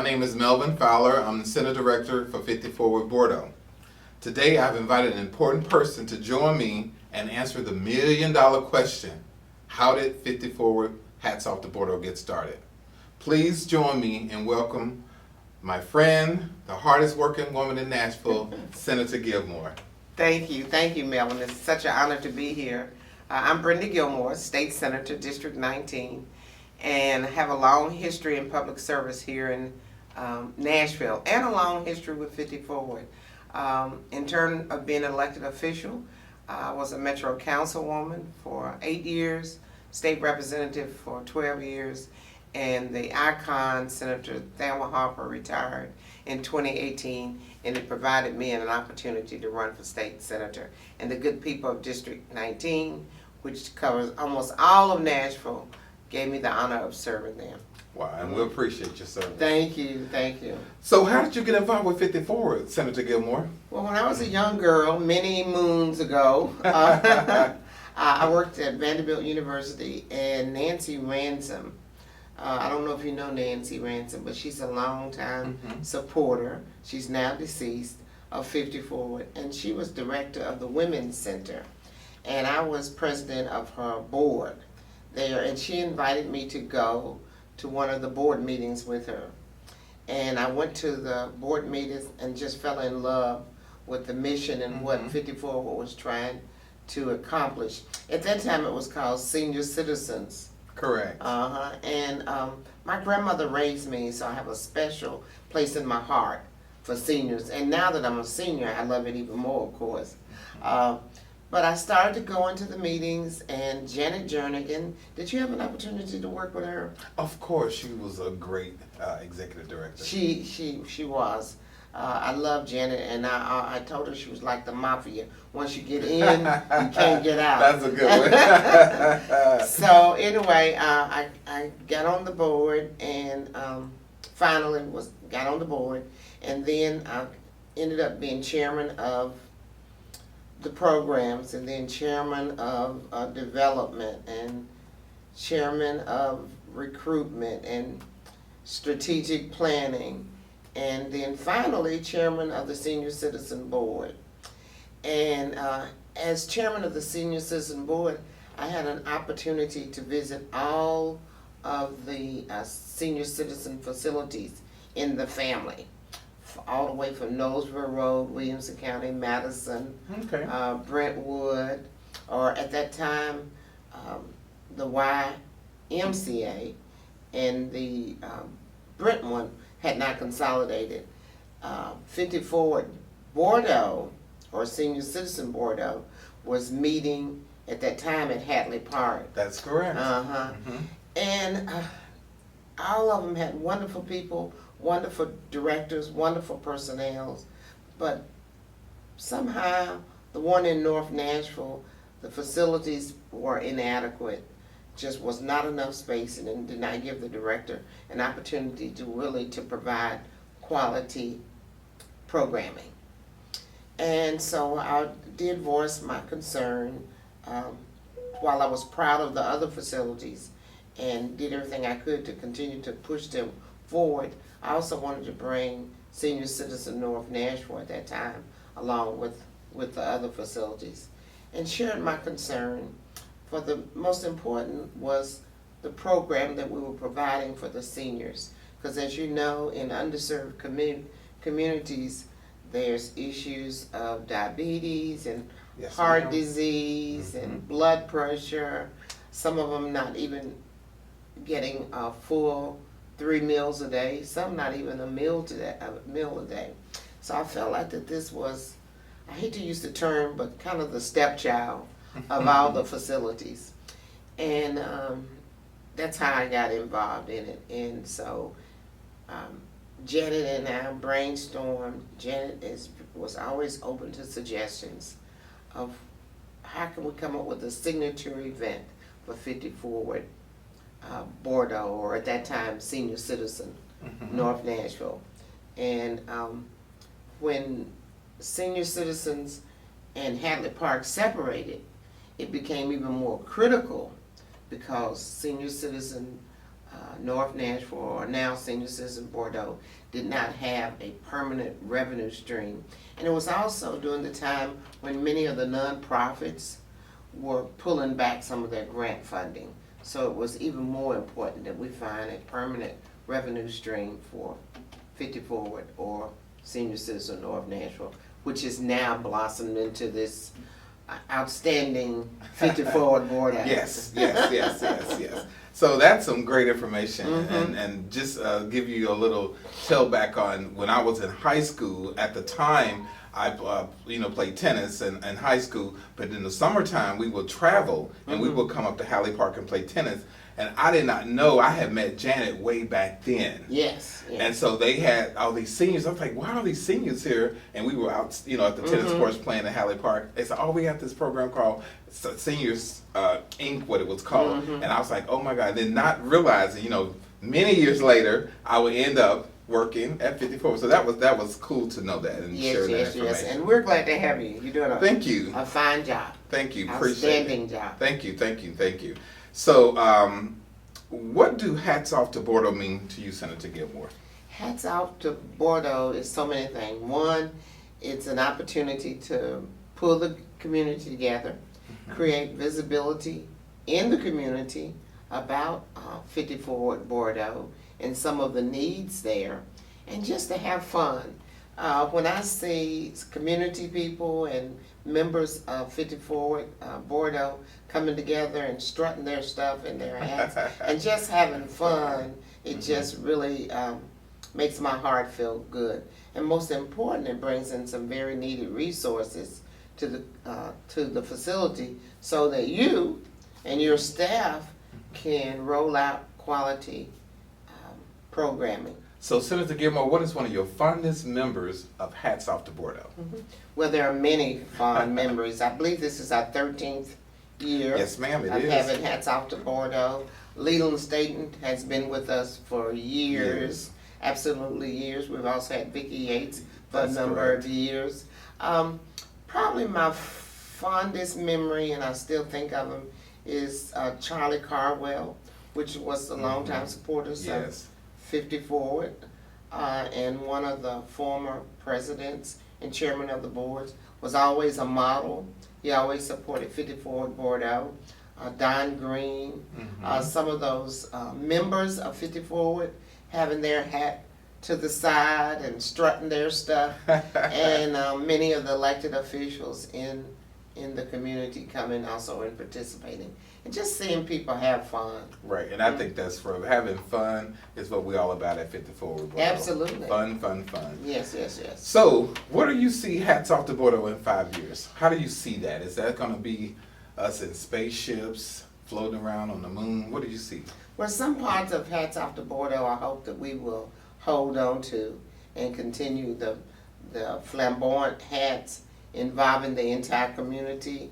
name is Melvin Fowler. I'm the Center Director for 54 with Bordeaux. Today I've invited an important person to join me and answer the million-dollar question: how did 54 Hats Off to Bordeaux get started? Please join me and welcome my friend, the hardest working woman in Nashville, Senator Gilmore. Thank you, Melvin. It's such an honor to be here. I'm Brenda Gilmore, State Senator, District 19, and have a long history in public service here in Nashville, and a long history with 54. In turn of being an elected official, I was a Metro Councilwoman for 8 years, State Representative for 12 years, and the icon Senator Thelma Harper retired in 2018, and it provided me an opportunity to run for State Senator. And the good people of District 19, which covers almost all of Nashville, gave me the honor of serving them. Wow, and we appreciate your service. Thank you. So how did you get involved with 54, Senator Gilmore? Well, when I was a young girl, many moons ago, I worked at Vanderbilt University, and Nancy Ransom, I don't know if you know Nancy Ransom, but she's a longtime supporter. She's now deceased, of 54, and she was director of the Women's Center. And I was president of her board there, and she invited me to go to one of the board meetings with her. And I went to the board meetings and just fell in love with the mission and what 54 was trying to accomplish. At that time it was called Senior Citizens. Correct. And my grandmother raised me, so I have a special place in my heart for seniors. And now that I'm a senior, I love it even more, of course. But I started to go into the meetings, and Janet Jernigan, did you have an opportunity to work with her? Of course, she was a great executive director. She was. I love Janet, and I told her she was like the mafia. Once you get in, you can't get out. That's a good one. So anyway, I got on the board, and finally got on the board, and then I ended up being chairman of the programs, and then chairman of development, and chairman of recruitment and strategic planning, and then finally chairman of the Senior Citizen Board. And as chairman of the Senior Citizen Board, I had an opportunity to visit all of the senior citizen facilities in the family, all the way from Noseville Road, Williamson County, Madison, Brentwood, or at that time the YMCA and the Brentwood had not consolidated. 54 Bordeaux, or Senior Citizen Bordeaux, was meeting at that time at Hatley Park. That's correct. And all of them had wonderful people, wonderful directors, wonderful personnel, but somehow the one in North Nashville, the facilities were inadequate. Just was not enough space, and it did not give the director an opportunity to really provide quality programming. And so I did voice my concern while I was proud of the other facilities and did everything I could to continue to push them forward. I also wanted to bring Senior Citizen North Nashville at that time along with the other facilities, and shared my concern. For the most important was the program that we were providing for the seniors, because as you know, in underserved communities, there's issues of diabetes and heart disease and blood pressure. Some of them not even getting a full 3 meals a day, some not even a meal a day. So I felt like that this was, I hate to use the term, but kind of the stepchild of all the facilities. And that's how I got involved in it. And so Janet and I brainstormed. Janet was always open to suggestions of how can we come up with a signature event for 54 Bordeaux, or at that time Senior Citizen North Nashville. And when Senior Citizens and Hatley Park separated, it became even more critical because Senior Citizen North Nashville, or now Senior Citizen Bordeaux, did not have a permanent revenue stream. And it was also during the time when many of the nonprofits were pulling back some of their grant funding. So it was even more important that we find a permanent revenue stream for 50 Forward or Senior Citizen North Nashville, which is now blossomed into this outstanding 50 Forward Board Act. Yes. So that's some great information, and just give you a little tell back on when I was in high school. At the time, I played tennis in high school, but in the summertime we would travel and we would come up to Halley Park and play tennis. And I did not know I had met Janet way back then. Yes. And so they had all these seniors. I was like, why are these seniors here? And we were out, at the tennis courts playing at Halley Park. They said, oh, we have this program called Seniors Inc., what it was called. And I was like, oh my God. Then not realizing, many years later, I would end up working at 54. So that was cool to know that and share that information. Yes. And we're glad to have you. You're doing Thank you. a fine job. Thank you. Appreciate it. Outstanding job. Thank you. So, what do hats off to Bordeaux mean to you, Senator Gilmore? Hats off to Bordeaux is so many things. One, it's an opportunity to pull the community together, create visibility in the community about 50 Forward Bordeaux and some of the needs there, and just to have fun. When I see community people and members of 50 Forward Bordeaux coming together and strutting their stuff in their hats and just having fun, it just really makes my heart feel good. And most important, it brings in some very needed resources to the facility so that you and your staff can roll out quality programming. So, Senator Gilmore, what is one of your fondest members of Hats Off to Bordeaux? Well, there are many fond memories. I believe this is our 13th year. Yes, ma'am, it of is. having Hats Off to Bordeaux. Leland Staten has been with us for years, absolutely years. We've also had Vicki Yates for a number of years. Probably my fondest memory, and I still think of him, is Charlie Carwell, which was a longtime supporter of 50 Forward, and one of the former presidents and chairman of the boards, was always a model. He always supported 50 Forward Bordeaux. Don Green, some of those members of 50 Forward having their hat to the side and strutting their stuff, and many of the elected officials in the community coming also and participating, and just seeing people have fun. Right, and I think that's for having fun is what we're all about at 50 Forward Bordeaux. Absolutely. Fun. Yes. So, what do you see Hats Off to Bordeaux in 5 years? How do you see that? Is that going to be us in spaceships floating around on the moon? What do you see? Well, some parts of Hats Off to Bordeaux I hope that we will hold on to and continue the flamboyant hats involving the entire community,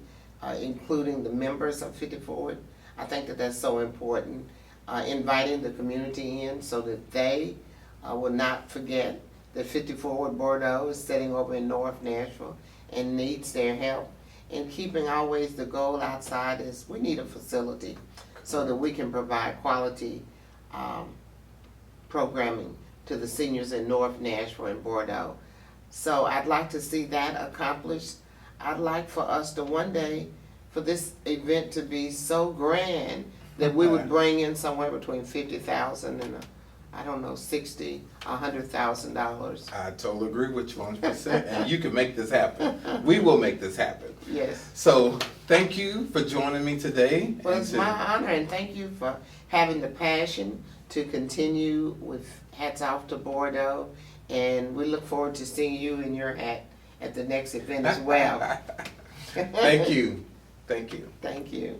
including the members of 50 Forward. I think that that's so important. Inviting the community in so that they will not forget that 50 Forward Bordeaux is sitting over in North Nashville and needs their help. And keeping always the goal outside is we need a facility so that we can provide quality programming to the seniors in North Nashville and Bordeaux. So I'd like to see that accomplished. I'd like for us to one day, for this event to be so grand that we would bring in somewhere between $50,000 and $60,000, $100,000. I totally agree with you 100%, and you can make this happen. We will make this happen. Yes. So, thank you for joining me today. Well, it's my honor, and thank you for having the passion to continue with Hats Off to Bordeaux, and we look forward to seeing you in your hat at the next event as well. Thank you. Thank you.